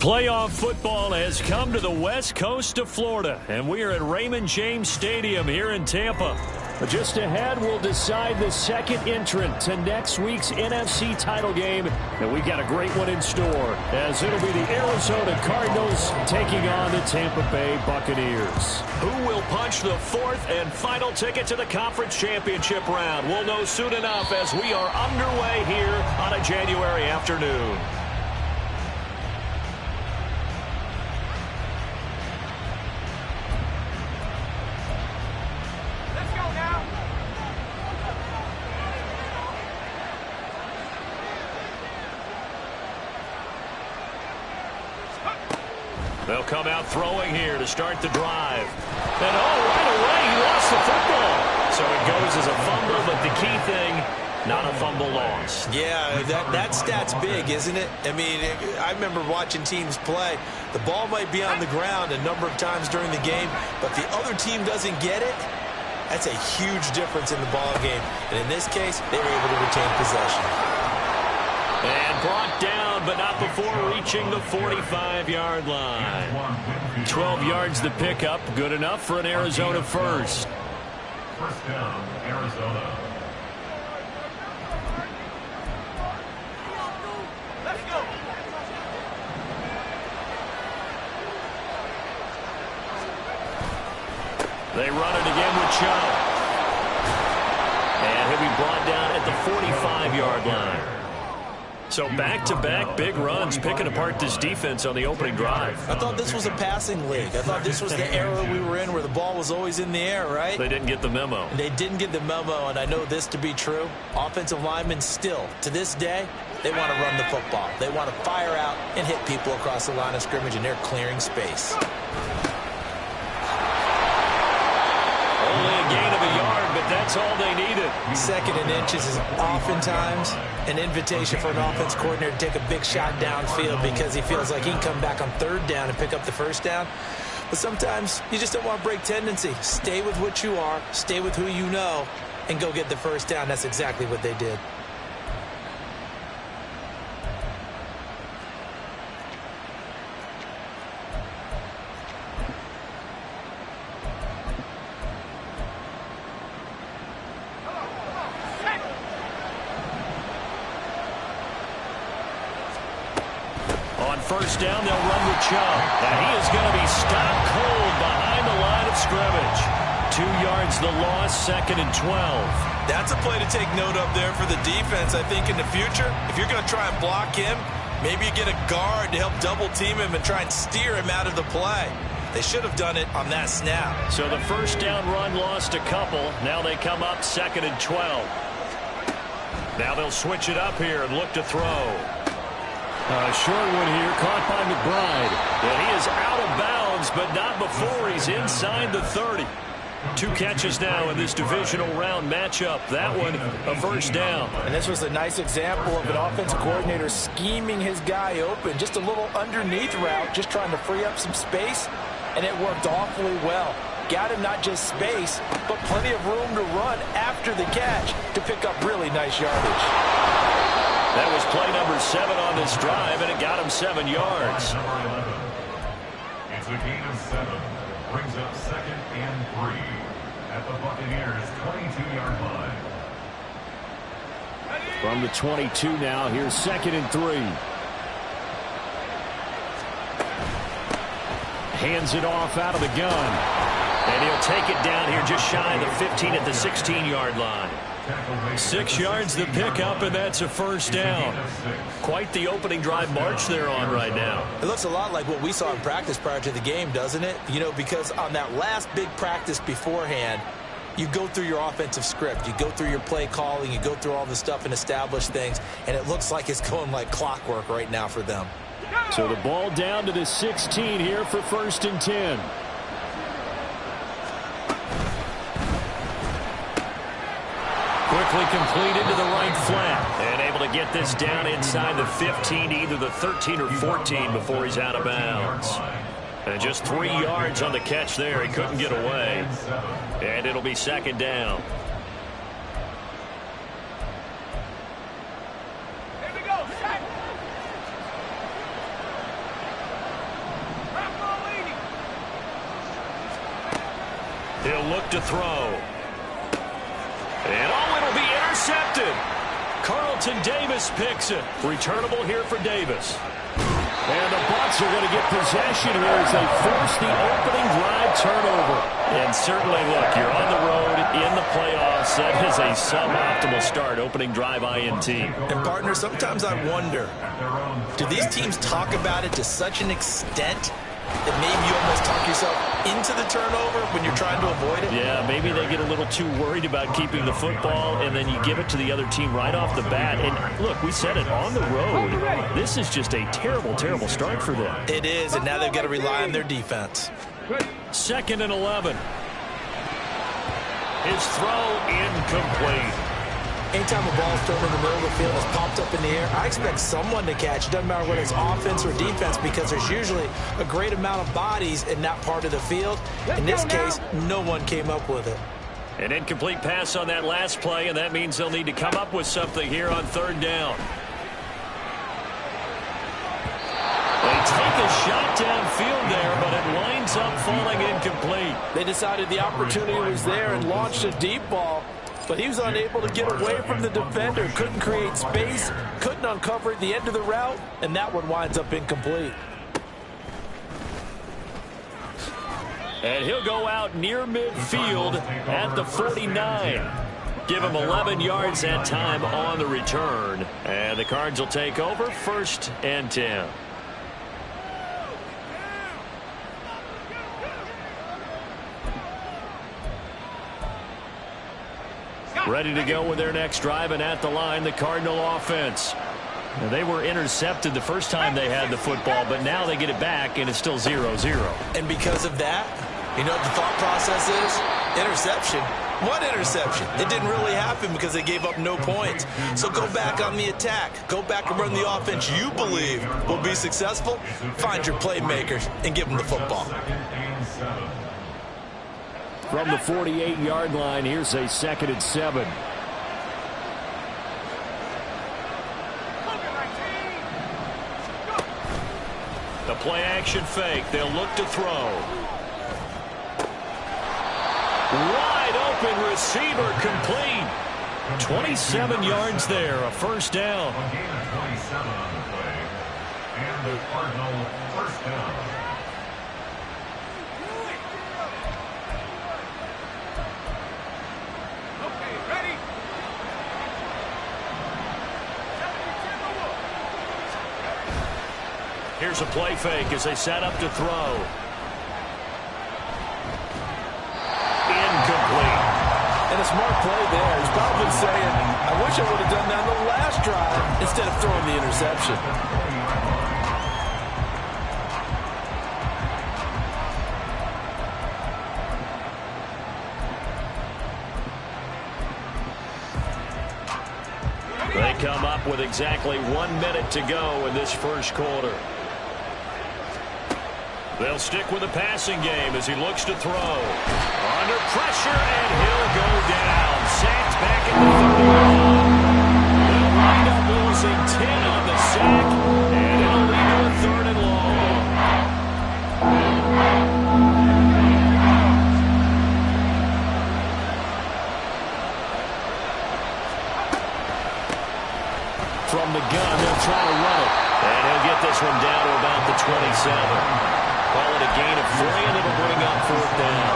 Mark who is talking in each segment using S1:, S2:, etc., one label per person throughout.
S1: Playoff football has come to the west coast of Florida, and we are at Raymond James Stadium here in Tampa. Just ahead, we'll decide the second entrant to next week's NFC title game, and we've got a great one in store, as it'll be the Arizona Cardinals taking on the Tampa Bay Buccaneers. Who will punch the fourth and final ticket to the conference championship round? We'll know soon enough as we are underway here on a January afternoon. They'll come out throwing here to start the drive. And right away, he lost the football. So it goes as a fumble, but the key thing, not a fumble loss.
S2: Yeah, that stat's big, isn't it? I mean, I remember watching teams play. The ball might be on the ground a number of times during the game, but the other team doesn't get it. That's a huge difference in the ball game. And in this case, they were able to retain possession.
S1: And brought down, but not before reaching the 45-yard line. 12 yards the pickup, good enough for an Arizona first.
S3: First down, Arizona.
S4: Let's go.
S1: They run it again with Chubb. And he'll be brought down at the 45-yard line. So back-to-back big runs, picking apart this defense on the opening drive.
S2: I thought this was a passing league. I thought this was the era we were in where the ball was always in the air, right?
S1: They didn't get the memo.
S2: They didn't get the memo, and I know this to be true. Offensive linemen still, to this day, they want to run the football. They want to fire out and hit people across the line of scrimmage, and they're clearing space.
S1: Only a gain of a yard, but that's all they needed.
S2: Second and inches is oftentimes an invitation for an offense coordinator to take a big shot downfield because he feels like he can come back on third down and pick up the first down. But sometimes you just don't want to break tendency. Stay with what you are, stay with who you know, and go get the first down. That's exactly what they did.
S1: First down, they'll run with Chubb. And he is going to be stopped cold behind the line of scrimmage. 2 yards the loss, second and 12.
S2: That's a play to take note of there for the defense, I think, in the future. If you're going to try and block him, maybe you get a guard to help double-team him and try and steer him out of the play. They should have done it on that snap.
S1: So the first down run lost a couple. Now they come up second and 12. Now they'll switch it up here and look to throw. Short one here, caught by McBride. And he is out of bounds, but not before he's inside the 30. 2 catches now in this divisional round matchup. That one, a first down.
S5: And this was a nice example of an offensive coordinator scheming his guy open. Just a little underneath route, just trying to free up some space, and it worked awfully well. Got him not just space, but plenty of room to run after the catch to pick up really nice yardage.
S1: That was play number 7 on this drive, and it got him 7 yards.
S3: Number 11. It's a gain of 7. Brings up second and 3 at the Buccaneers' 22-yard line.
S1: From the 22 now, here's second and 3. Hands it off out of the gun. And he'll take it down here just shy of the 15 at the 16-yard line. 6 yards the pickup, and that's a first down. Quite the opening drive march they're on right now.
S2: It looks a lot like what we saw in practice prior to the game, doesn't it? You know, because on that last big practice beforehand, you go through your offensive script. You go through your play calling. You go through all the stuff and establish things, and it looks like it's going like clockwork right now for them.
S1: So the ball down to the 16 here for first and 10. Quickly completed to the right flat. And able to get this down inside the 15, either the 13 or 14 before he's out of bounds. And just 3 yards on the catch there. He couldn't get away. And it'll be second down.
S4: Here we go.
S1: He'll look to throw. And it'll be intercepted. Carlton Davis picks it. Returnable here for Davis. And the Bucs are going to get possession here as they force the opening drive turnover. And certainly, look, you're on the road in the playoffs. That is a suboptimal start, opening drive INT.
S2: And, partner, sometimes I wonder, do these teams talk about it to such an extent that maybe you almost talk yourself into the turnover when you're trying to avoid it?
S1: Yeah, maybe they get a little too worried about keeping the football, and then you give it to the other team right off the bat. And, look, we said it, on the road, this is just a terrible, terrible start for them.
S2: It is, and now they've got to rely on their defense.
S1: 2nd and 11. His throw incomplete.
S2: Anytime a ball's thrown in the middle of the field, it's popped up in the air, I expect someone to catch. It doesn't matter whether it's offense or defense, because there's usually a great amount of bodies in that part of the field. In this case, no one came up with it.
S1: An incomplete pass on that last play, and that means they'll need to come up with something here on 3rd down. They take a shot downfield there, but it winds up falling incomplete.
S5: They decided the opportunity was there and launched a deep ball, but he was unable to get away from the defender. Couldn't create space, couldn't uncover the end of the route, and that one winds up incomplete.
S1: And he'll go out near midfield at the 49. Give him 11 yards that time on the return. And the Cards will take over, 1st and 10. Ready to go with their next drive, and at the line, the Cardinal offense. Now, they were intercepted the first time they had the football, but now they get it back, and it's still 0-0.
S2: And because of that, you know what the thought process is? Interception. What interception? It didn't really happen because they gave up no points. So go back on the attack. Go back and run the offense you believe will be successful. Find your playmakers and give them the football.
S1: From the 48-yard line, here's a 2nd and 7. The play-action fake. They'll look to throw. Wide open receiver, complete. 27 yards there, a 1st down.
S3: A gain of 27 on the play. And the Cardinal 1st down.
S1: Here's a play fake as they set up to throw. Incomplete.
S5: And a smart play there. He's probably saying, I wish I would have done that on the last drive instead of throwing the interception.
S1: They come up with exactly 1 minute to go in this 1st quarter. They'll stick with the passing game as he looks to throw. Under pressure, and he'll go down. Sacked back at the 31. They'll wind up losing 10 on the sack, and it'll lead to a 3rd and long. From the gun, they'll try to run it. And he'll get this one down to about the 27. Call it a gain of 3, and it'll bring up 4th down.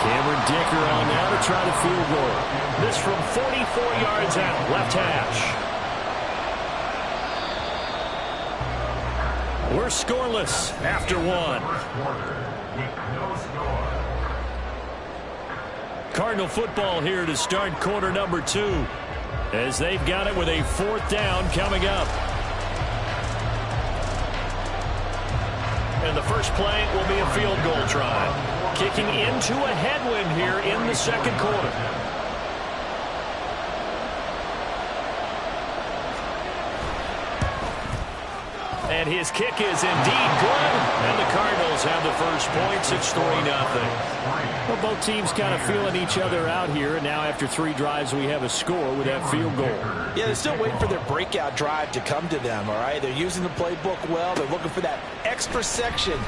S1: Cameron Dicker on now to try the field goal. This from 44 yards out, left hash. We're scoreless after 1. Cardinal football here to start quarter number 2, as they've got it with a 4th down coming up. And the first play will be a field goal try. Kicking into a headwind here in the 2nd quarter. And his kick is indeed good. And the Cardinals have the first points. It's 3-0. Well, both teams kind of feeling each other out here. And now after 3 drives, we have a score with that field goal.
S5: Yeah, they're still waiting for their breakout drive to come to them, all right? They're using the playbook well. They're looking for that extra section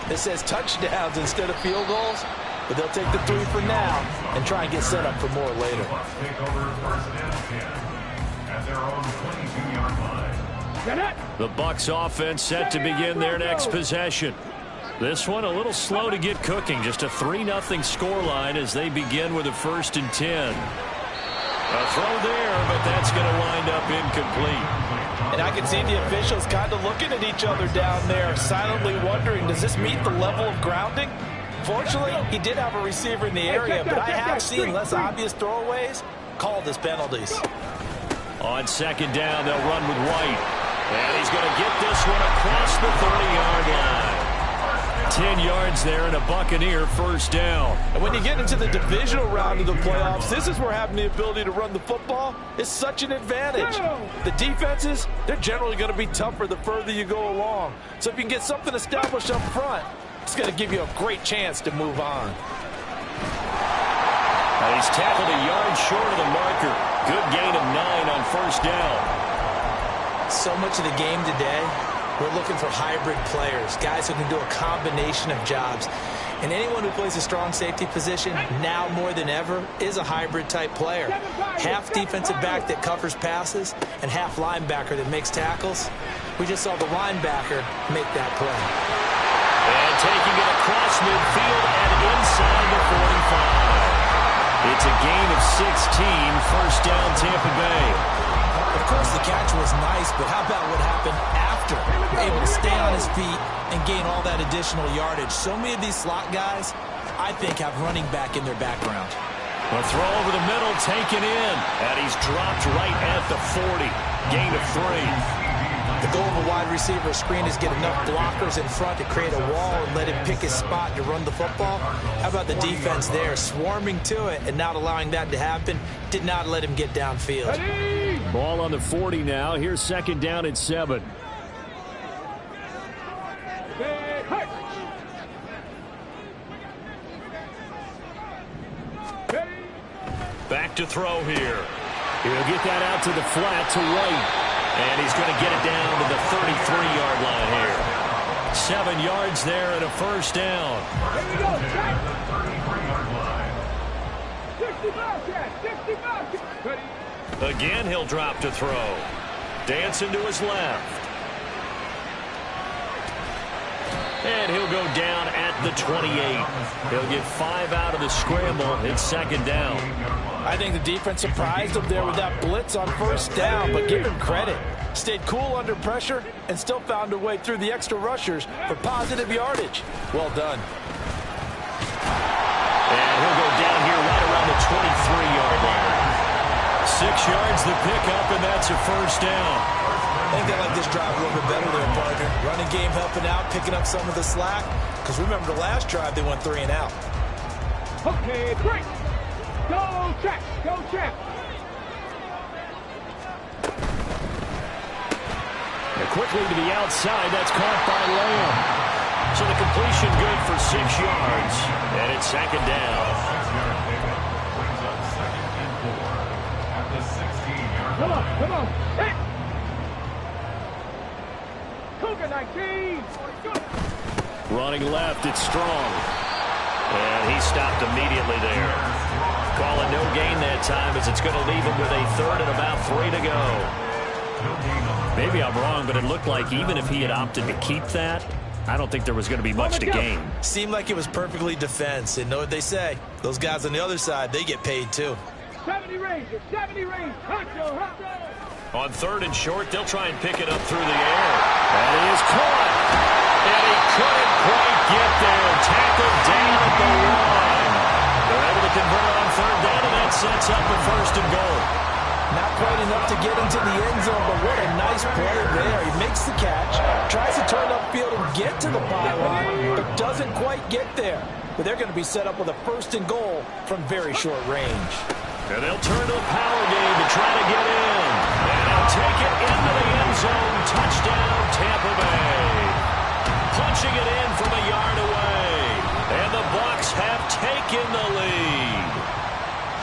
S5: that says touchdowns instead of field goals. but they'll take the 3 for now and try and get set up for more later.
S3: Bucks take over first and 10 at their own 22-yard line.
S1: The Bucks offense set to begin their next possession. This one a little slow to get cooking. Just a 3-0 scoreline as they begin with a 1st and 10. A throw there, but that's going to wind up incomplete.
S5: And I can see the officials kind of looking at each other down there, silently wondering, does this meet the level of grounding? Fortunately, he did have a receiver in the area, but I have seen less obvious throwaways called as penalties.
S1: On 2nd down, they'll run with White. And he's going to get this one across the 30-yard line. 10 yards there and a Buccaneer 1st down.
S5: And when you get into the divisional round of the playoffs, this is where having the ability to run the football is such an advantage. The defenses, they're generally going to be tougher the further you go along. So if you can get something established up front, it's going to give you a great chance to move on.
S1: And he's tackled a yard short of the marker. Good gain of 9 on 1st down.
S2: So much of the game today, we're looking for hybrid players, guys who can do a combination of jobs. And anyone who plays a strong safety position, now more than ever, is a hybrid-type player. Half defensive back that covers passes and half linebacker that makes tackles. We just saw the linebacker make that play.
S1: And taking it across midfield and inside the 45. It's a gain of 16, 1st down Tampa Bay.
S2: Of course, the catch was nice, but how about what happened after? Able to stay on his feet and gain all that additional yardage. So many of these slot guys, I think, have running back in their background.
S1: A throw over the middle, taken in, and he's dropped right at the 40. Gain of 3.
S2: The goal of a wide receiver screen is get enough blockers in front to create a wall and let him pick his spot to run the football. How about the defense there, swarming to it and not allowing that to happen? Did not let him get downfield.
S1: Ball on the 40 now. Here's 2nd down and 7. Back to throw here. He'll get that out to the flat to White. And he's going to get it down to the 33-yard line here. 7 yards there and a 1st down. Again, he'll drop to throw. Dancing to his left. And he'll go down at the 28. He'll get 5 out of the scramble. It's 2nd down.
S5: I think the defense surprised him there with that blitz on 1st down, but give him credit. Stayed cool under pressure and still found a way through the extra rushers for positive yardage. Well done.
S1: And he'll go down here right around the 23-yard line. 6 yards the pickup, and that's a 1st down.
S2: I think they like this drive a little bit better there, partner. Running game helping out, picking up some of the slack. Because remember the last drive, they went 3 and out.
S4: Okay, great. Go check, go check.
S1: And quickly to the outside, that's caught by Lamb. So the completion good for 6 yards. And it's 2nd down.
S3: 6-yard pickup brings up 2nd and 4 at the 16-yard line.
S4: Come on, hit. Cougar 19.
S1: Running left, it's Strong. And he stopped immediately there. Call it no gain that time as it's going to leave him with a 3rd and about 3 to go. Maybe I'm wrong, but it looked like even if he had opted to keep that, I don't think there was going to be much to gain.
S2: Seemed like it was perfectly defense. And know what they say? Those guys on the other side, they get paid too.
S4: 70 range, 70 range. Hot.
S1: On 3rd and short, they'll try and pick it up through the air. And he is caught. And he couldn't quite get there. Tackled down at the line. They're able to convert on 3rd down, and that sets up a 1st and goal.
S5: Not quite enough to get into the end zone, but what a nice play there. He makes the catch, tries to turn upfield and get to the pylon, but doesn't quite get there. But they're going to be set up with a 1st and goal from very short range.
S1: And they'll turn to the power game to try to get in. And they'll take it into the end zone. Touchdown, Tampa Bay. Punching it in from a yard away. And the Bucs have taken the lead.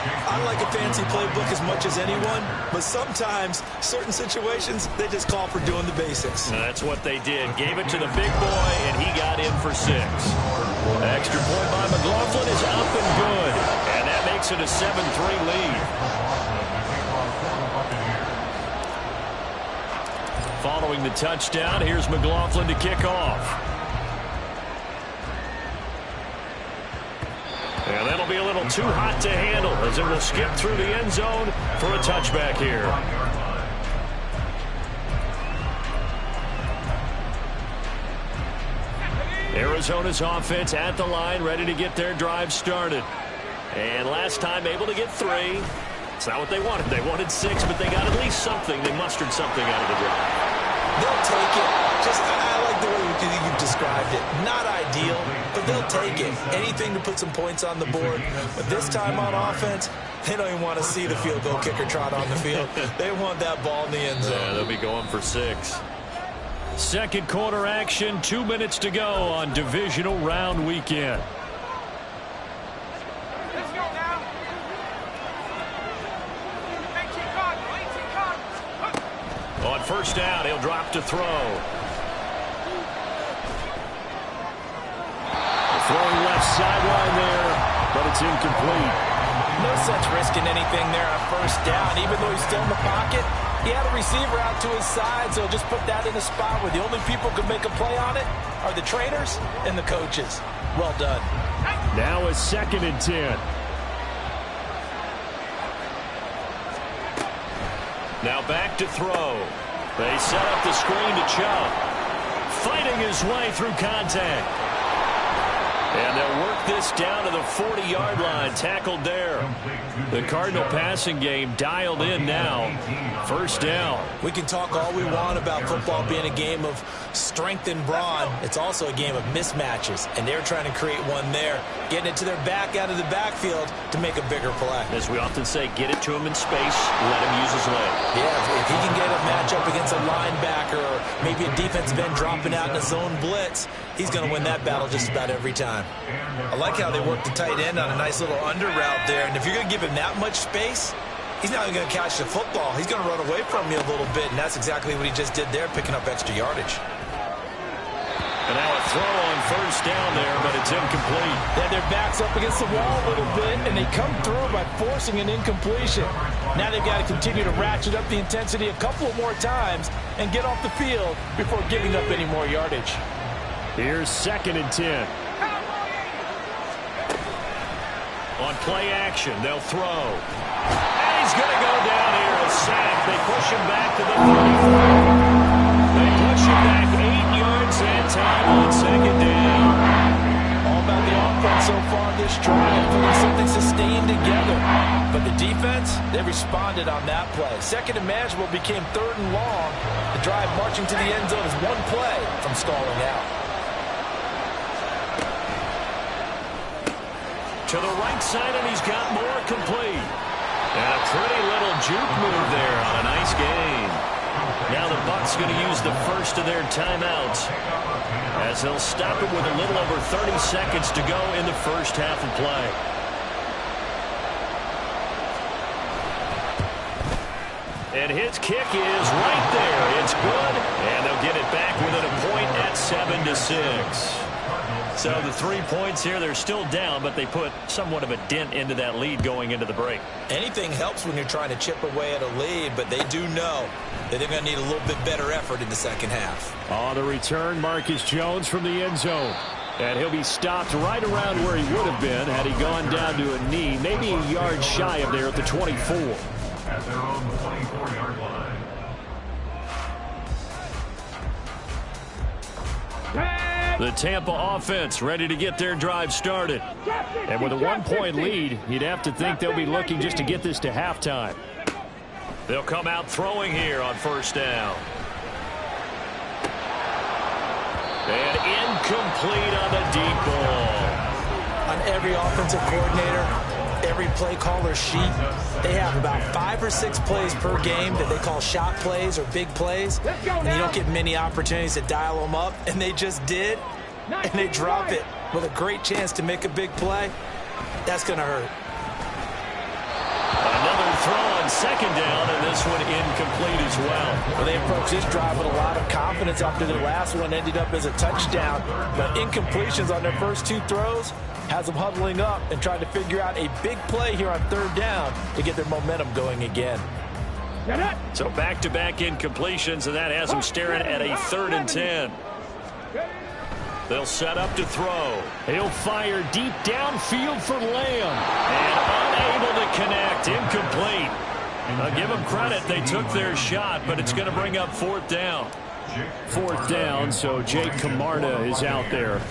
S2: I like a fancy playbook as much as anyone, but sometimes, certain situations, they just call for doing the basics.
S1: That's what they did. Gave it to the big boy, and he got in for 6. Extra point by McLaughlin is up and good. And that makes it a 7-3 lead. Following the touchdown, here's McLaughlin to kick off. And that'll be a little too hot to handle as it will skip through the end zone for a touchback here. Arizona's offense at the line, ready to get their drive started. And last time able to get 3. It's not what they wanted. They wanted 6, but they got at least something. They mustered something out of the drive.
S2: They'll take it. I like the way you've described it. Not ideal, but they'll take it. Anything to put some points on the board. But this time on offense, they don't even want to see the field goal kicker trot on the field. They want that ball in the end zone.
S1: Yeah, they'll be going for 6. Second quarter action, 2 minutes to go on divisional round weekend.
S4: Let's go now.
S1: On first down, he'll drop to throw. Throwing left sideline there, but it's incomplete.
S5: No sense risking anything there on first down. Even though he's still in the pocket, he had a receiver out to his side, so just put that in a spot where the only people who can make a play on it are the trainers and the coaches. Well done.
S1: Now a 2nd and 10. Now back to throw. They set up the screen to Chubb. Fighting his way through contact. And they'll work this down to the 40-yard line, tackled there. The Cardinal passing game dialed in now. First down.
S2: We can talk all we want about football being a game of strength and brawn. It's also a game of mismatches, and they're trying to create one there, getting it to their back out of the backfield to make a bigger play.
S1: As we often say, get it to him in space, let him use his leg.
S2: Yeah, if he can get a matchup against a linebacker or maybe a defensive end dropping out in a zone blitz, he's going to win that battle just about every time. I like how they work the tight end on a nice little under route there, and if you're going to give him that much space, he's not even going to catch the football. He's going to run away from you a little bit, and that's exactly what he just did there, picking up extra yardage.
S1: And now a throw on first down there, but it's incomplete.
S5: Yeah, their back's up against the wall a little bit, and they come through by forcing an incompletion. Now they've got to continue to ratchet up the intensity a couple of more times and get off the field before giving up any more yardage.
S1: Here's 2nd and 10. On play action, they'll throw. And he's going to go down here, a sack. They push him back to the 34. They push him back 8 yards that time on 2nd down.
S5: All about the offense so far this drive, putting something sustained together. But the defense, they responded on that play. 2nd and manageable became 3rd and long. The drive marching to the end zone is one play from stalling out.
S1: To the right side, and he's got more complete. And a pretty little juke move there on a nice gain. Now the Bucs going to use the first of their timeouts as they'll stop it with a little over 30 seconds to go in the first half of play. And his kick is right there. It's good, and they'll get it back within a point at 7-6. So the 3 points here, they're still down, but they put somewhat of a dent into that lead going into the break.
S2: Anything helps when you're trying to chip away at a lead, but they do know that they're going to need a little bit better effort in the second half.
S1: On the return, Marcus Jones from the end zone. And he'll be stopped right around where he would have been had he gone down to a knee, maybe a yard shy of there at the 24.
S3: At their own 24-yard line.
S1: The Tampa offense ready to get their drive started. And with a 1-point lead, you'd have to think they'll be looking just to get this to halftime. They'll come out throwing here on first down. And incomplete on the deep ball.
S2: On every offensive coordinator, every play caller sheet, they have about 5 or 6 plays per game that they call shot plays or big plays. And you don't get many opportunities to dial them up, and they just did, and they drop it with a great chance to make a big play. That's going to hurt.
S1: Another throw, on second down, and this one incomplete as well.
S5: Well, they approached this drive with a lot of confidence after their last one ended up as a touchdown. But incompletions on their first two throws has them huddling up and trying to figure out a big play here on third down to get their momentum going again.
S1: So back-to-back incompletions, and that has them staring at a 3rd and 10. They'll set up to throw. He'll fire deep downfield for Lamb. And unable to connect. Incomplete. I'll give them credit. They took their shot, but it's going to bring up 4th down. 4th down, so Jake Camarda is out there.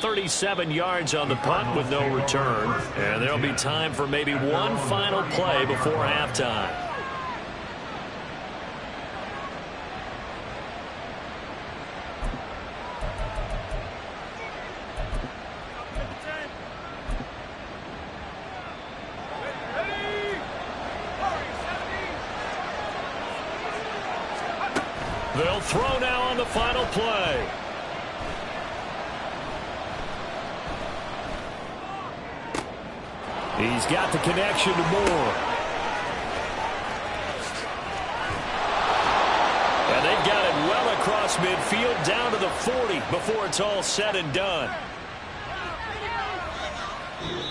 S1: .37 yards on the punt with no return. And there'll be time for maybe one final play before halftime. They'll throw now on the final play. He's got the connection to Moore. And they've got it well across midfield down to the 40 before it's all said and done.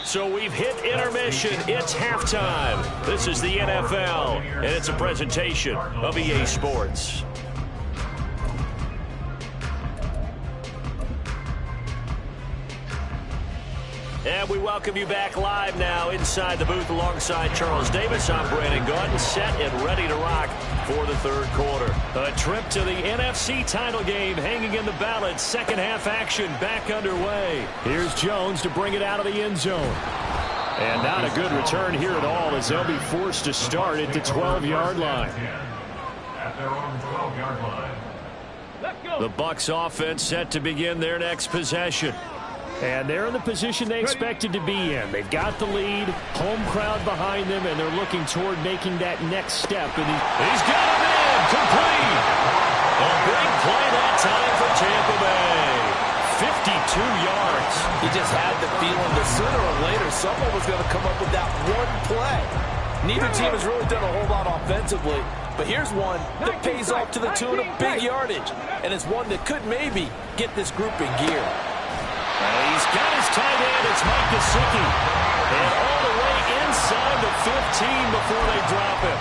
S1: So we've hit intermission. It's halftime. This is the NFL, and it's a presentation of EA Sports. And we welcome you back live now inside the booth alongside Charles Davis. I'm Brandon Gordon, set and ready to rock for the third quarter. A trip to the NFC title game hanging in the balance. Second half action back underway. Here's Jones to bring it out of the end zone. And not a good return here at all as they'll be forced to start at the 12-yard line.
S3: At their own 12-yard line.
S1: The Bucs offense set to begin their next possession. And they're in the position they expected to be in. They've got the lead, home crowd behind them, and they're looking toward making that next step. And he's got him in, complete. A big play that time for Tampa Bay. 52 yards.
S5: He just had the feeling that sooner or later someone was going to come up with that one play. Neither team has really done a whole lot offensively, but here's one that pays off to the tune of big yardage, and it's one that could maybe get this group in gear.
S1: He's got his tight end. It's Mike Gesicki. And all the way inside the 15 before they drop him.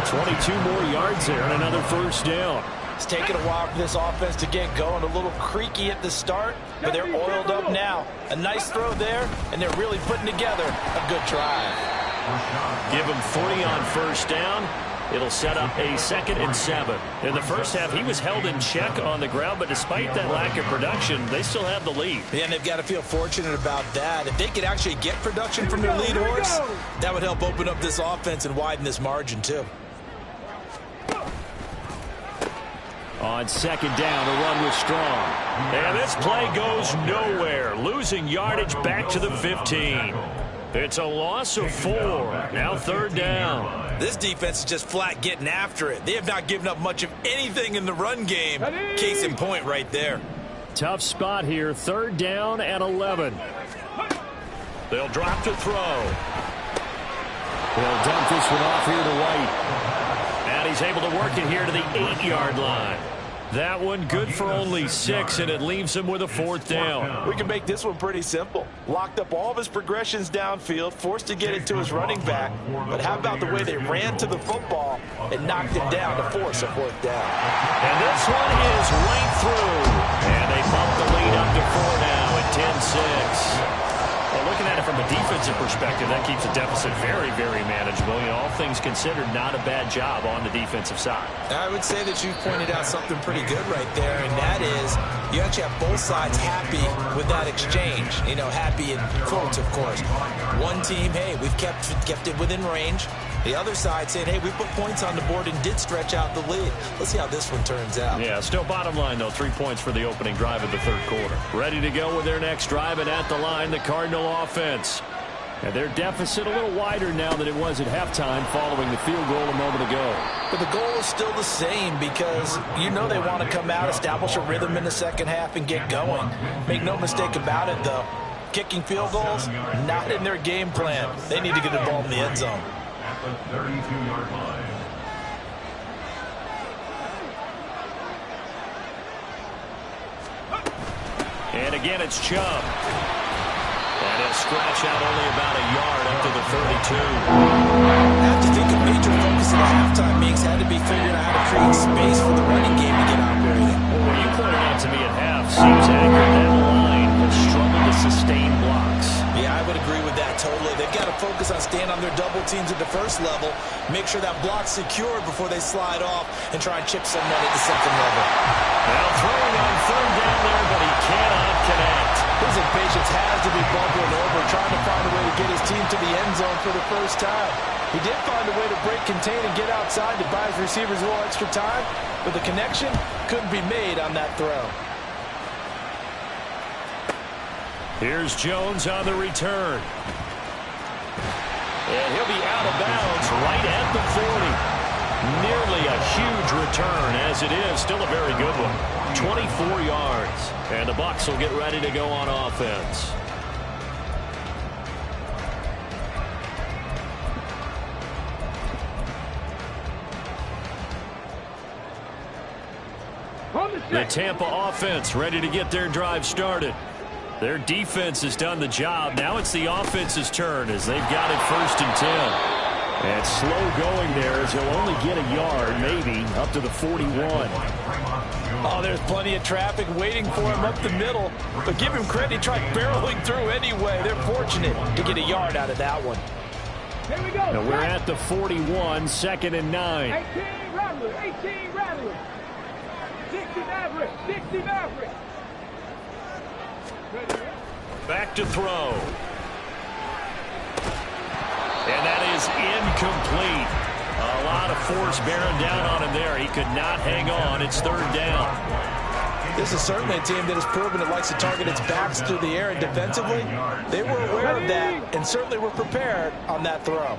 S1: 22 more yards there and another first down.
S5: It's taken a while for this offense to get going. A little creaky at the start, but they're oiled up now. A nice throw there, and they're really putting together a good drive.
S1: Give him 40 on first down. It'll set up a 2nd and 7. In the first half, he was held in check on the ground, but despite that lack of production, they still have the lead.
S2: Yeah, and they've got to feel fortunate about that. If they could actually get production from their lead horse, that would help open up this offense and widen this margin, too.
S1: On second down, the run was strong. And this play goes nowhere. Losing yardage back to the 15. It's a loss of 4. Now third down.
S2: This defense is just flat getting after it. They have not given up much of anything in the run game. Case in point right there.
S1: Tough spot here. Third down and 11. They'll drop to throw. They'll dump this one off here to White. And he's able to work it here to the 8-yard line. That one good for only 6, and it leaves him with a 4th down.
S5: We can make this one pretty simple. Locked up all of his progressions downfield, forced to get it to his running back. But how about the way they ran to the football and knocked him down to force a 4th down?
S1: And this one is right through. And they bump the lead up to 4 now at 10-6. Well, looking at it from a defensive perspective, that keeps the deficit very, very manageable. You know, all things considered, not a bad job on the defensive side.
S2: I would say that you pointed out something pretty good right there, and that is you actually have both sides happy with that exchange. You know, happy in quotes, of course. One team, hey, we've kept it within range. The other side saying, hey, we put points on the board and did stretch out the lead. Let's see how this one turns out.
S1: Yeah, still bottom line, though, 3 points for the opening drive of the third quarter. Ready to go with their next drive, and at the line, the Cardinal offense. And their deficit a little wider now than it was at halftime following the field goal a moment ago.
S2: But the goal is still the same because you know they want to come out, establish a rhythm in the second half, and get going. Make no mistake about it, though. Kicking field goals, not in their game plan. They need to get the ball in the end zone.
S3: At the 32-yard line.
S1: And again, it's Chubb. And he'll scratch out only about a yard up to the 32.
S2: I have to think a major focus in the halftime mix had to be figuring out how to create space for the running game to get operating.
S1: Well, what you pointed out to me at half seems accurate. That line has struggled to sustain blocks.
S2: Yeah, I would agree with that totally. They've got to focus on staying on their double teams at the first level, make sure that block's secured before they slide off, and try and chip someone at the second level.
S1: Now throwing on third down there, but he cannot connect.
S2: His impatience has to be bubbling over, trying to find a way to get his team to the end zone for the first time. He did find a way to break, contain, and get outside to buy his receivers a little extra time, but the connection couldn't be made on that throw.
S1: Here's Jones on the return. And he'll be out of bounds right at the 40. Nearly a huge return as it is. Still a very good one. 24 yards. And the Bucs will get ready to go on offense. The Tampa offense ready to get their drive started. Their defense has done the job. Now it's the offense's turn as they've got it 1st and 10. And slow going there as he'll only get a yard, maybe, up to the 41.
S2: Oh, there's plenty of traffic waiting for him up the middle. But give him credit, he tried barreling through anyway. They're fortunate to get a yard out of that one.
S4: Here we go.
S1: Now we're at the 41, 2nd and 9.
S4: 18 Rattlers, 18 Rattlers. 60 Mavericks, 60 Mavericks.
S1: Back to throw. And that is incomplete. A lot of force bearing down on him there. He could not hang on. It's 3rd down.
S2: This is certainly a team that has proven it likes to target its backs through the air, and defensively, they were aware of that and certainly were prepared on that throw.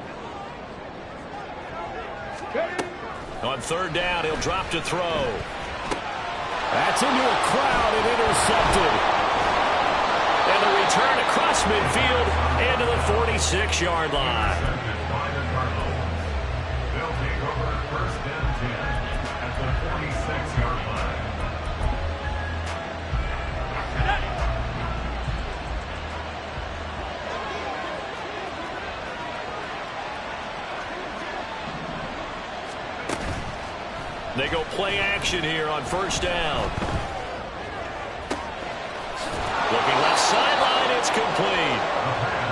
S1: On 3rd down, he'll drop to throw. That's into a crowd and intercepted. And the return across midfield and to the 46-yard line.
S3: They'll take over 1st and 10 at the 46-yard line.
S1: They go play action here on 1st down. Looking left sideline, it's complete.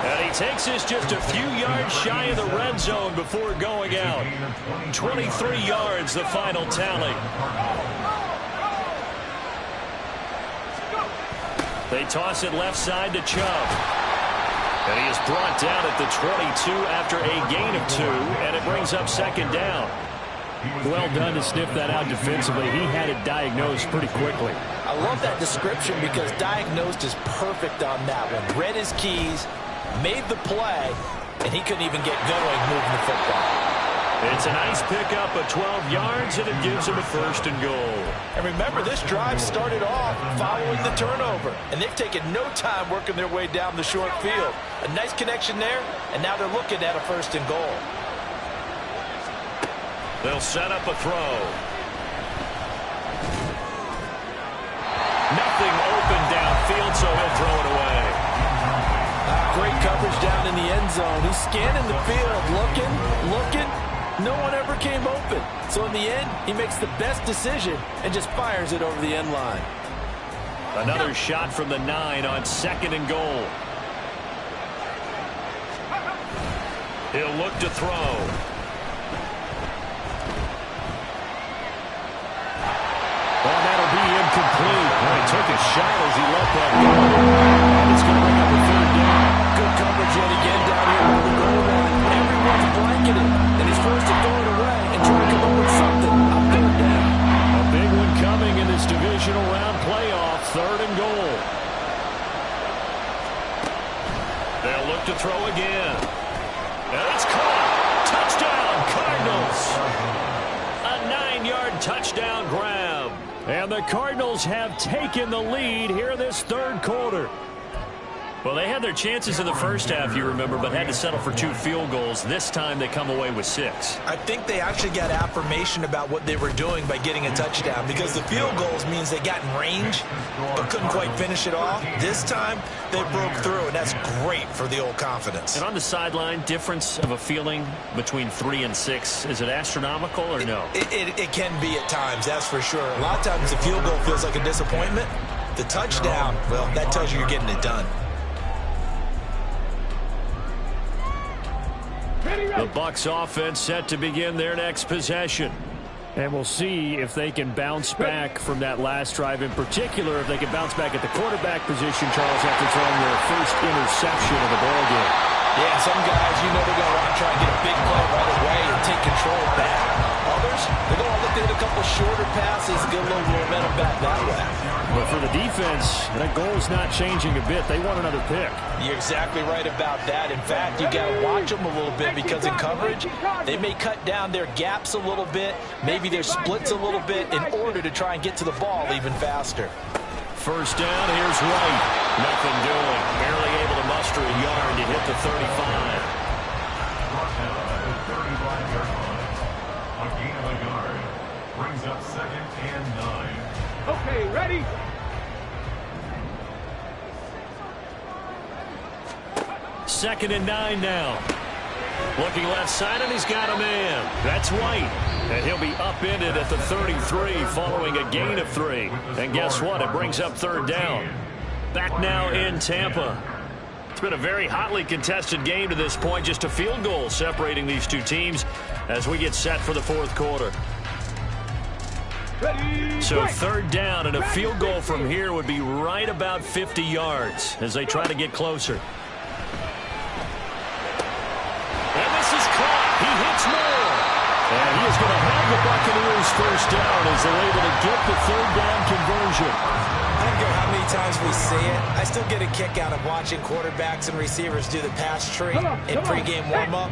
S1: And he takes this just a few yards shy of the red zone before going out. 23 yards, the final tally. They toss it left side to Chubb. And he is brought down at the 22 after a gain of 2, and it brings up 2nd down. Well done to sniff that out defensively. He had it diagnosed pretty quickly.
S2: I love that description because diagnosed is perfect on that one. Read his keys, made the play, and he couldn't even get going moving the football.
S1: It's a nice pickup of 12 yards, and it gives him a 1st and goal.
S2: And remember, this drive started off following the turnover, and they've taken no time working their way down the short field. A nice connection there, and now they're looking at a 1st and goal.
S1: They'll set up a throw. Nothing open downfield, so he'll throw it away.
S2: Great coverage down in the end zone. He's scanning the field, looking. No one ever came open. So in the end, he makes the best decision and just fires it over the end line.
S1: Another shot from the 9 on 2nd and goal. He'll look to throw. Well, that'll be incomplete. Well, he took a shot as he let that go. And it's going to bring up a 3rd down.
S2: Good coverage yet again down here by the goal line. Everyone's blanketed, and he's forced to throw it away and try to come up with something on 3rd down.
S1: A big one coming in this divisional round playoff. 3rd and goal. They'll look to throw again. And it's caught. Touchdown, Cardinals. A 9-yard touchdown grab. And the Cardinals have taken the lead here this 3rd quarter. Well, they had their chances in the first half, you remember, but had to settle for 2 field goals. This time they come away with 6.
S2: I think they actually got affirmation about what they were doing by getting a touchdown, because the field goals means they got in range but couldn't quite finish it off. This time they broke through, and that's great for the old confidence.
S1: And on the sideline, difference of a feeling between 3 and 6, is it astronomical or no?
S2: It can be at times, that's for sure. A lot of times the field goal feels like a disappointment. The touchdown, well, that tells you you're getting it done.
S1: The Bucs offense set to begin their next possession. And we'll see if they can bounce back from that last drive, in particular if they can bounce back at the quarterback position, Charles, after throwing their first interception of the ballgame.
S5: Yeah, some guys, you know, they're going to want to try and get a big play right away and take control back. Others, they're going to look to hit a couple shorter passes, get a little momentum back that way.
S1: But for the defense, that goal is not changing a bit. They want another pick.
S5: You're exactly right about that. In fact, you got to watch them a little bit, because in coverage, they may cut down their gaps a little bit, maybe their splits a little bit, in order to try and get to the ball even faster.
S1: First down, here's White. Nothing doing. Barely able to muster a yard to hit the 35.
S3: Brought down at the 35-yard line. A gain of a yard. Brings up 2nd and 9.
S4: Okay, ready?
S1: Second and 9 now. Looking left side, and he's got a man. That's White. And he'll be upended at the 33 following a gain of 3. And guess what? It brings up 3rd down. Back now in Tampa. It's been a very hotly contested game to this point. Just a field goal separating these two teams as we get set for the 4th quarter. So 3rd down, and a field goal from here would be right about 50 yards as they try to get closer. And this is caught. He hits more. And he is going to have the Buccaneers first down as they're able to get the 3rd down conversion.
S2: I don't care how many times we see it. I still get a kick out of watching quarterbacks and receivers do the pass tree in pregame warm-up.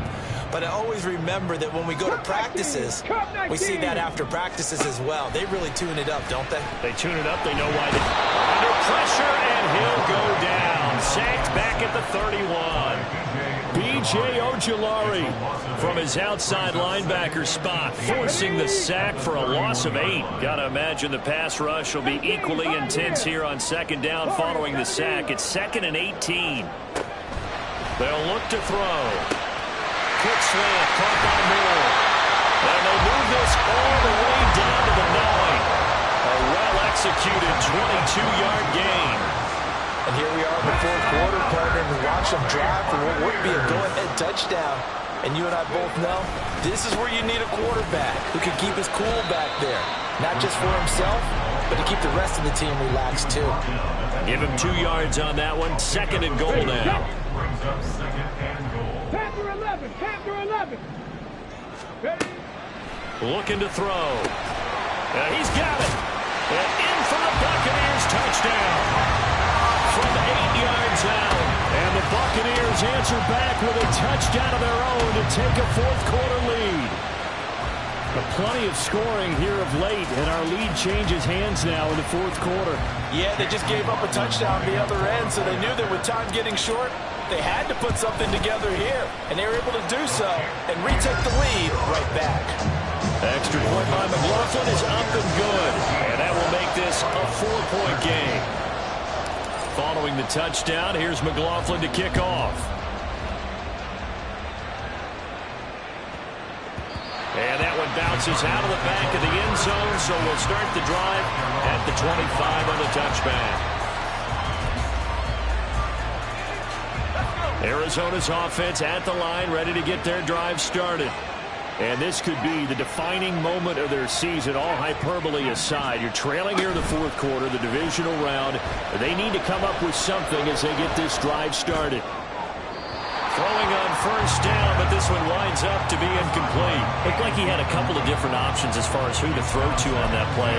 S2: But I always remember that when we go to practices, we see that after practices as well. They really tune it up, don't they?
S1: They tune it up. They know why. Under pressure, and he'll go down. Sacked back at the 31. B.J. Ojulari from his outside linebacker spot, forcing the sack for a loss of 8. Got to imagine the pass rush will be equally intense here on 2nd down following the sack. It's 2nd and 18. They'll look to throw. Quick slant, caught by Moore. And they move this all the way down to the 9. A well-executed 22-yard gain.
S5: And here we are in the 4th quarter, partner, and we watch them drive for what would be a go-ahead touchdown. And you and I both know this is where you need a quarterback who can keep his cool back there. Not just for himself, but to keep the rest of the team relaxed too.
S1: Give him 2 yards on that one. 2nd and goal now.
S3: Brings up 2nd and goal.
S4: Panther 11, Panther 11. Ready?
S1: Looking to throw. He's got it. And in for the Buccaneers touchdown. From 8 yards out. And the Buccaneers answer back with a touchdown of their own to take a 4th quarter lead. Plenty of scoring here of late, and our lead changes hands now in the 4th quarter.
S5: Yeah, they just gave up a touchdown on the other end, so they knew that with time getting short, they had to put something together here, and they were able to do so and retake the lead right back.
S1: Extra point by McLaughlin is up and good, and that will make this a 4-point game. Following the touchdown, here's McLaughlin to kick off. And that one bounces out of the back of the end zone, so we'll start the drive at the 25 on the touchback. Arizona's offense at the line, ready to get their drive started. And this could be the defining moment of their season, all hyperbole aside. You're trailing here in the 4th quarter, the divisional round. They need to come up with something as they get this drive started. Throwing on first down, but this one winds up to be incomplete. Looked like he had a couple of different options as far as who to throw to on that play.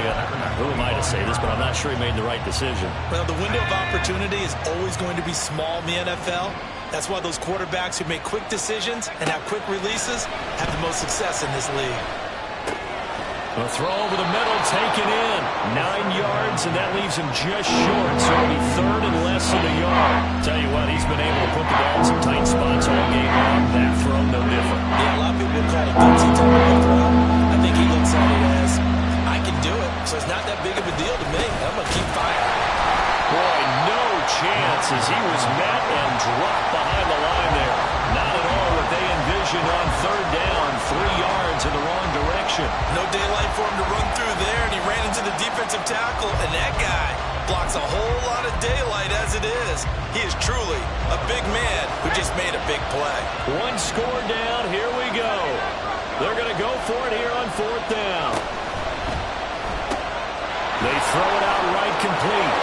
S1: Who am I to say this, but I'm not sure he made the right decision.
S2: Well, the window of opportunity is always going to be small in the NFL. That's why those quarterbacks who make quick decisions and have quick releases have the most success in this league.
S1: A throw over the middle, taken in. 9 yards, and that leaves him just short. So it'll be third and less than a yard. Tell you what, he's been able to put the ball in some tight spots all game long. That throw, no different.
S2: Yeah, a lot of people call it gutsy type of throw. I think he looks at it as, I can do it, so it's not that big of a deal to me. I'm going to keep firing.
S1: Boy, no chance as he was met and dropped behind the line there. Not at all what they envisioned on third down. 3 yards in the wrong direction.
S2: No daylight for him to run through there, and he ran into the defensive tackle, and that guy blocks a whole lot of daylight as it is. He is truly a big man who just made a big play.
S1: 1 score down. Here we go. They're going to go for it here on fourth down. They throw it out right complete.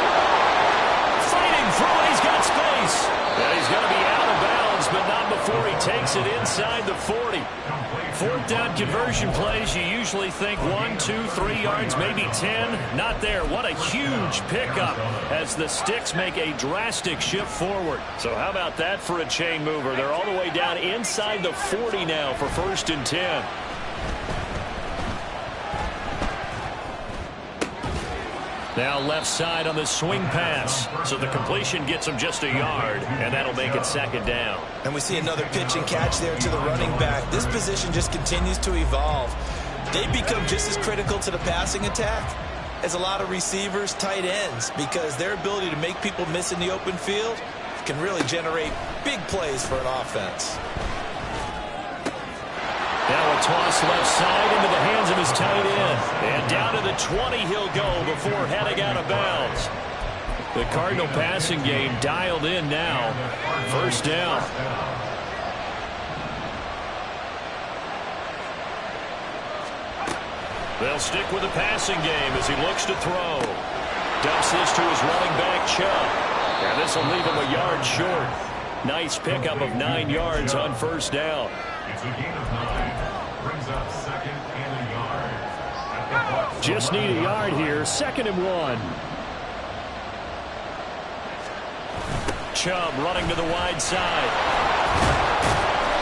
S1: Fighting through it. He's got space. And he's going to be out of bounds, but not before he takes it inside the 40. Fourth down conversion plays, you usually think 1, 2, 3 yards, maybe 10. Not there. What a huge pickup as the Sticks make a drastic shift forward. So how about that for a chain mover? They're all the way down inside the 40 now for 1st and 10. Now left side on the swing pass. So the completion gets him just a yard, and that'll make it 2nd down.
S2: And we see another pitch and catch there to the running back. This position just continues to evolve. They become just as critical to the passing attack as a lot of receivers, tight ends, because their ability to make people miss in the open field can really generate big plays for an offense.
S1: Now a toss left side into the hands of his tight end. And down to the 20 he'll go before heading out of bounds. The Cardinal passing game dialed in now. 1st down. They'll stick with the passing game as he looks to throw. Dumps this to his running back, Chubb. And this will leave him a yard short. Nice pickup of 9 yards on 1st down.
S3: It's a gain of 9. Brings up 2nd and a yard. At the
S1: Just need a yard here. 2nd and 1. Chubb running to the wide side.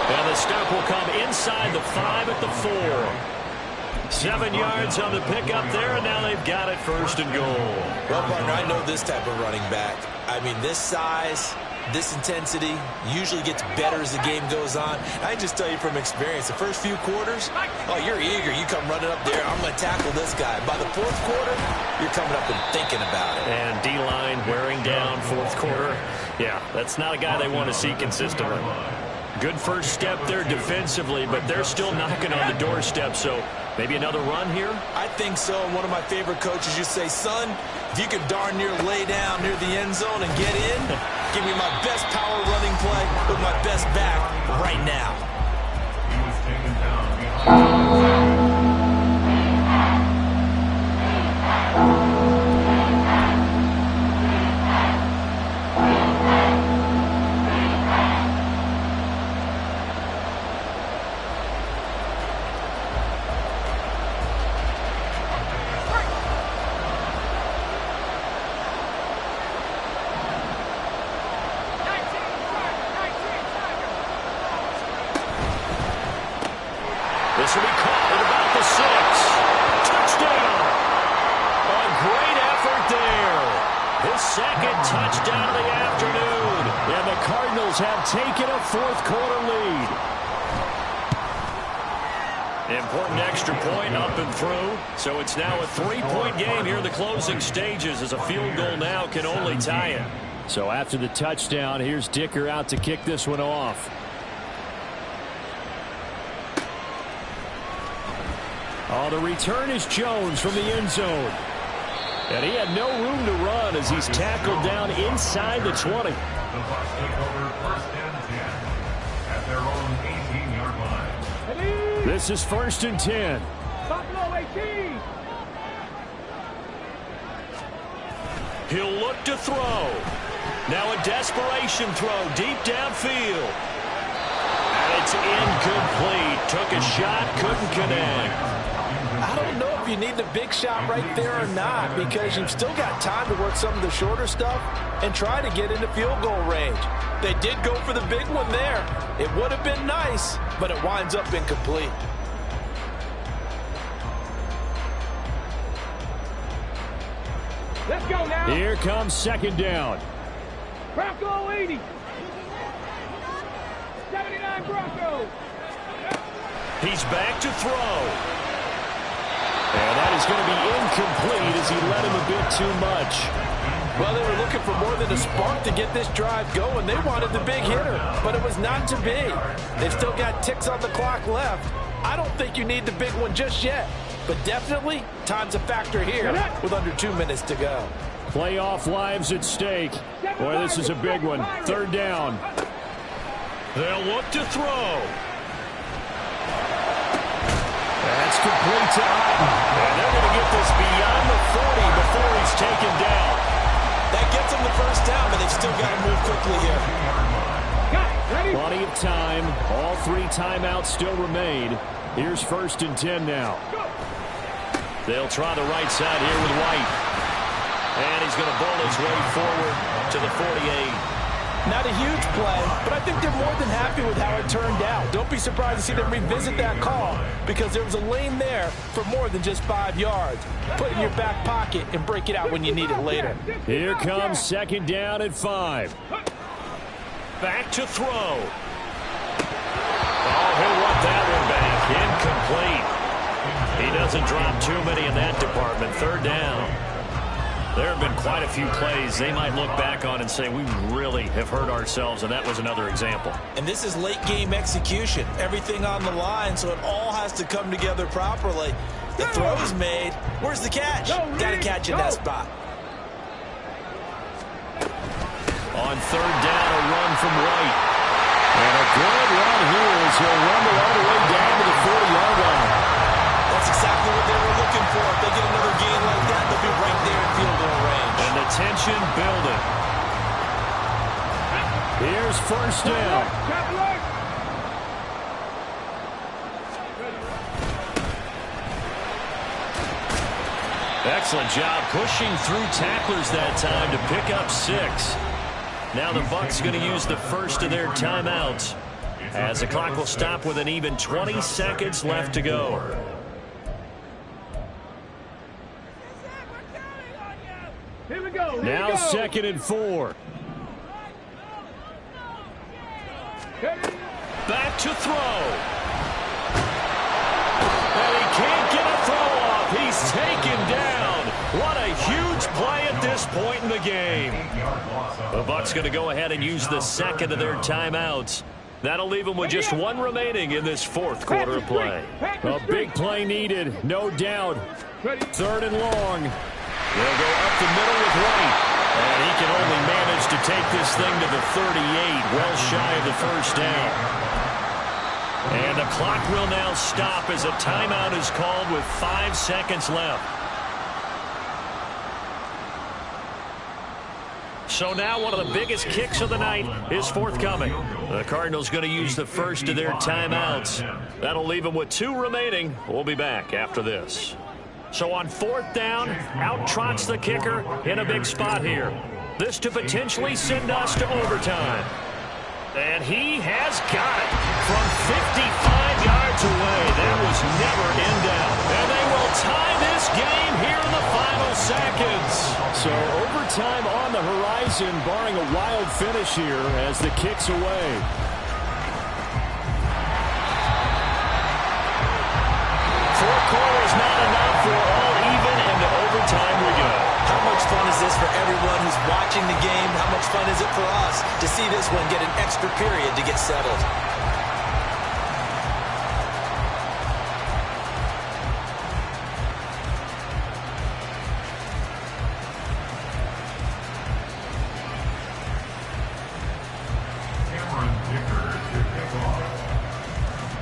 S1: And the step will come inside the 5 at the 4. 7 yards on the pickup there, and now they've got it 1st and goal.
S2: Well, partner, I know this type of running back. I mean, this size, this intensity usually gets better as the game goes on. I can just tell you from experience, the first few quarters, oh, you're eager. You come running up there, I'm going to tackle this guy. By the 4th quarter, you're coming up and thinking about it.
S1: And D-line wearing down 4th quarter. Yeah, that's not a guy they want to see consistently. Good first step there defensively, but they're still knocking on the doorstep, so maybe another run here?
S2: I think so. And one of my favorite coaches used to say, son, if you can darn near lay down near the end zone and get in, give me my best power running play with my best back right now.
S3: He was taken down behind.
S1: This will be caught at about the 6. Touchdown! A great effort there. His 2nd touchdown of the afternoon. And the Cardinals have taken a 4th quarter lead. Important extra point up and through. So it's now a 3-point game here in the closing stages as a field goal now can only tie it. So after the touchdown, here's Dicker out to kick this one off. Oh, the return is Jones from the end zone. And he had no room to run as he's tackled down inside the 20.
S3: The Bucs take over 1st and 10 at their own 18-yard line.
S1: This is 1st and 10.
S4: Buffalo 18.
S1: He'll look to throw. Now a desperation throw deep downfield. And it's incomplete. Took a shot, couldn't connect.
S5: I don't know if you need the big shot right there or not, because you've still got time to work some of the shorter stuff and try to get into field goal range. They did go for the big one there. It would have been nice, but it winds up incomplete.
S4: Let's go now.
S1: Here comes second down.
S4: Bronco 80. 79 Broncos.
S1: He's back to throw. And that is going to be incomplete as he led him a bit too much.
S5: Well, they were looking for more than a spark to get this drive going. They wanted the big hitter, but it was not to be. They've still got ticks on the clock left. I don't think you need the big one just yet, but definitely time's a factor here with under 2 minutes to go.
S1: Playoff lives at stake. Boy, this is a big one. Third down. They'll look to throw. That's complete to Otten. And they're going to get this beyond the 40 before he's taken down.
S2: That gets them the first down, but they've still got to move quickly here.
S1: Plenty of time. All 3 timeouts still remain. Here's 1st and 10 now. They'll try the right side here with White. And he's going to bowl his way forward to the 48.
S5: Not a huge play, but I think they're more than happy with how it turned out. Don't be surprised to see them revisit that call because there was a lane there for more than just 5 yards. Put it in your back pocket and break it out when you need it later.
S1: Here comes second down at 5. Back to throw. Oh, he'll want that one back. Incomplete. He doesn't drop too many in that department. Third down. There have been quite a few plays they might look back on and say, we really have hurt ourselves, and that was another example.
S2: And this is late game execution. Everything on the line, so it all has to come together properly. The throw's made. Where's the catch? Got to catch in that spot.
S1: On third down, a run from White. And a good run here as he'll rumble all the way down to the 40-yard line.
S2: That's exactly what they were looking for. If they get another gain like that, they'll be right there in field goal range.
S1: And the tension building. Here's first down. Excellent job pushing through tacklers that time to pick up 6. Now the Bucs going to use the first of their timeouts as the clock will stop with an even 20 seconds left to go.
S4: Here we go.
S1: Now 2nd and 4. Back to throw. And he can't get a throw off. He's taken down. What a huge play at this point in the game. The Bucs going to go ahead and use the second of their timeouts. That'll leave them with just 1 remaining in this 4th quarter of play. A big play needed, no doubt. 3rd and long. They'll go up the middle with White. And he can only manage to take this thing to the 38, well shy of the first down. And the clock will now stop as a timeout is called with 5 seconds left. So now one of the biggest kicks of the night is forthcoming. The Cardinals going to use the first of their timeouts. That'll leave them with 2 remaining. We'll be back after this. So on 4th down, out trots the kicker in a big spot here. This to potentially send us to overtime. And he has got it from 55 yards away. That was never in doubt. And they will tie this game here in the final seconds. So overtime on the horizon, barring a wild finish here as the kick's away. 4 quarters not enough for all even, and to overtime we go.
S2: How much fun is this for everyone who's watching the game? How much fun is it for us to see this one get an extra period to get settled?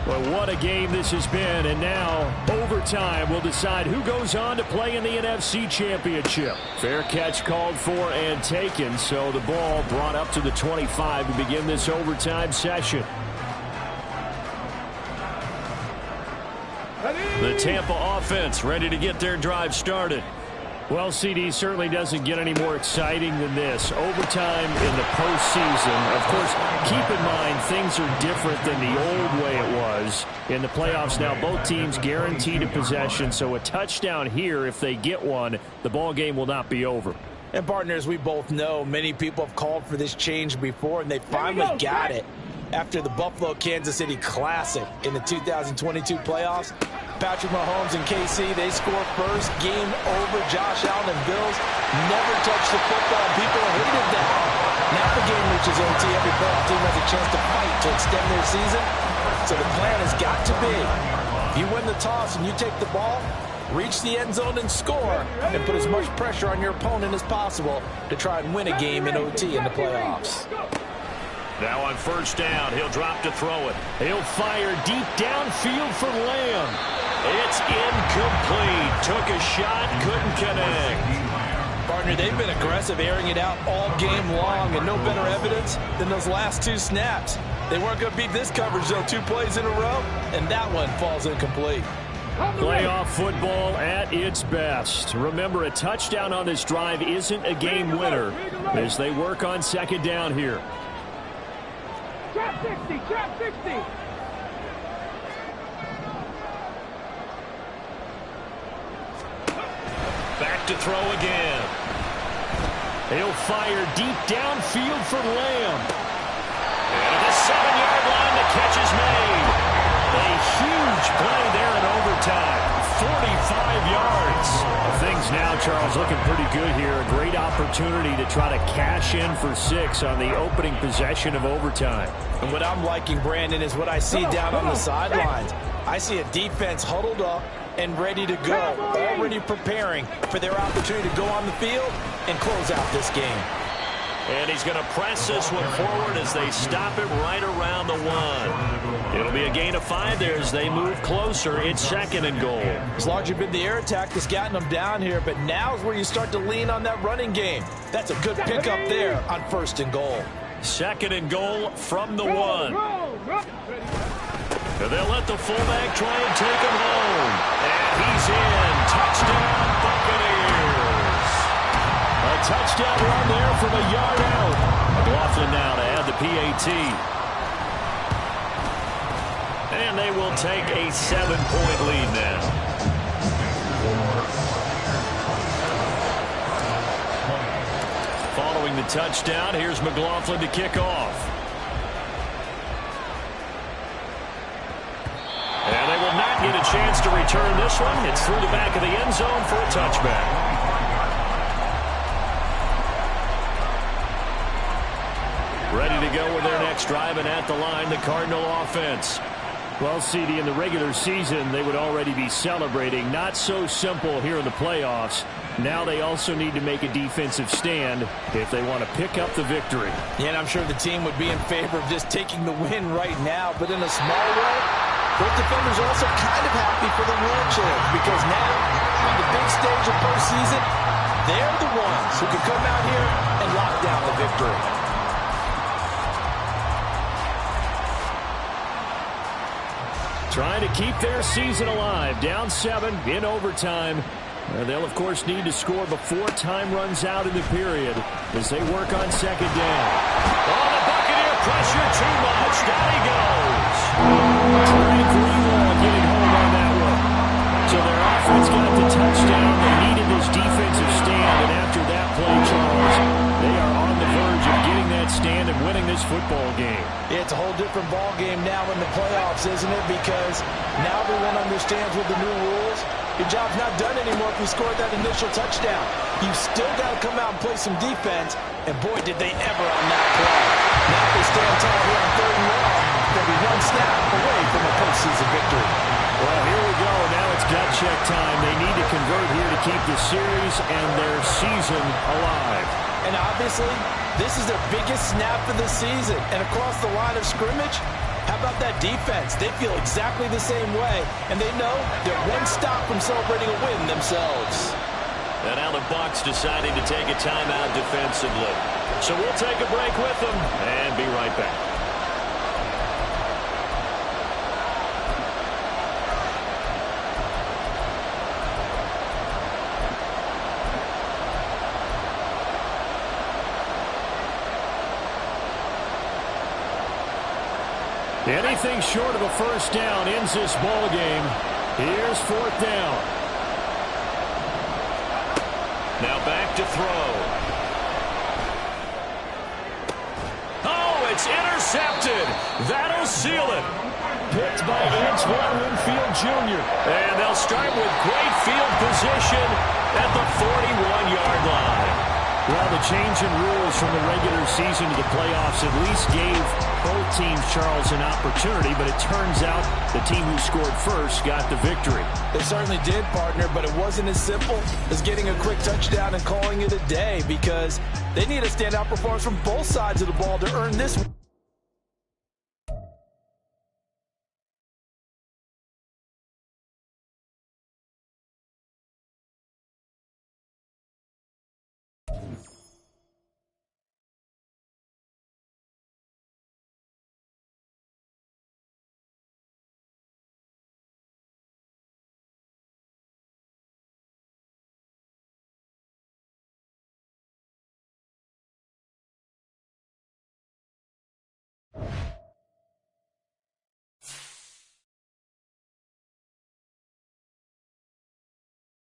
S1: Well, what a game this has been, and now overtime will decide who goes on to play in the NFC Championship. Fair catch called for and taken, so the ball brought up to the 25 to begin this overtime session. The Tampa offense ready to get their drive started. Well, CD certainly doesn't get any more exciting than this. Overtime in the postseason. Of course, keep in mind things are different than the old way it was. In the playoffs now, both teams guaranteed a possession, so a touchdown here, if they get one, the ball game will not be over.
S5: And partners, we both know many people have called for this change before, and they finally got it. After the Buffalo-Kansas City Classic in the 2022 playoffs, Patrick Mahomes and KC, they score first, game over. Josh Allen and Bills never touched the football. People hated that. Now the game reaches OT. Every playoff team has a chance to fight to extend their season. So the plan has got to be, if you win the toss and you take the ball, reach the end zone and score, and put as much pressure on your opponent as possible to try and win a game in OT in the playoffs.
S1: Now on first down, he'll drop to throw it. He'll fire deep downfield for Lamb. It's incomplete. Took a shot, couldn't connect.
S5: Partner, they've been aggressive, airing it out all game long, and no better evidence than those last two snaps. They weren't going to beat this coverage, though, 2 plays in a row, and that one falls incomplete.
S1: Playoff football at its best. Remember, a touchdown on this drive isn't a game winner as they work on second down here.
S4: Trap 60, trap 60.
S1: Back to throw again. He'll fire deep downfield for Lamb. And at the 7-yard line, the catch is made. A huge play there in overtime. 45 yards. Things now, Charles, looking pretty good here. A great opportunity to try to cash in for 6 on the opening possession of overtime.
S5: And what I'm liking, Brandon, is what I see down on the sidelines. I see a defense huddled up and ready to go, already preparing for their opportunity to go on the field and close out this game.
S1: And he's going to press this one forward as they stop it right around the 1. It'll be a gain of 5 there as they move closer. It's 2nd and goal.
S5: It's largely been the air attack that's gotten them down here, but now is where you start to lean on that running game. That's a good pickup there on 1st and goal.
S1: 2nd and goal from the 1. And they'll let the fullback try and take him home. And he's in. Touchdown, Buccaneers. A touchdown run there from a yard out. McLaughlin now to add the PAT. And they will take a 7-point lead now. Following the touchdown, here's McLaughlin to kick off. And they will not get a chance to return this one. It's through the back of the end zone for a touchback. Ready to go with their next drive, and at the line, the Cardinal offense. Well, CD, in the regular season, they would already be celebrating. Not so simple here in the playoffs. Now they also need to make a defensive stand if they want to pick up the victory.
S5: Yeah, and I'm sure the team would be in favor of just taking the win right now, but in a small way, both defenders are also kind of happy for the real chance, because now, on the big stage of postseason, they're the ones who can come out here and lock down the victory.
S1: Trying to keep their season alive. Down 7 in overtime. They'll, of course, need to score before time runs out in the period as they work on second down. Oh, the Buccaneer pressure too much. Down he goes. Trey Greenlaw getting home on that one. So their offense got the touchdown. They needed this defensive stand, and after that play, Charles, they are on the verge of getting that stand and winning this football game.
S5: Yeah, it's a whole different ball game now in the playoffs, isn't it? Because now everyone understands with the new rules, your job's not done anymore if you scored that initial touchdown. You still got to come out and play some defense, and boy, did they ever on that play. Now if they stand tall here on 3rd and long, they'll be one snap away from a postseason victory.
S1: Well, here we go. Now it's gut check time. They need to convert here to keep the series and their season alive.
S5: And obviously, this is their biggest snap of the season. And across the line of scrimmage, how about that defense? They feel exactly the same way, and they know they're one stop from celebrating a win themselves.
S1: And now the Bucs deciding to take a timeout defensively. So we'll take a break with them and be right back. Anything short of a first down ends this ball game. Here's fourth down. Now back to throw. Oh, it's intercepted. That'll seal it. Picked by Antoine Winfield Jr. And they'll start with great field position at the 41-yard line. Well, the change in rules from the regular season to the playoffs at least gave both teams, Charles, an opportunity, but it turns out the team who scored first got the victory.
S5: They certainly did, partner, but it wasn't as simple as getting a quick touchdown and calling it a day, because they need a standout performance from both sides of the ball to earn this one.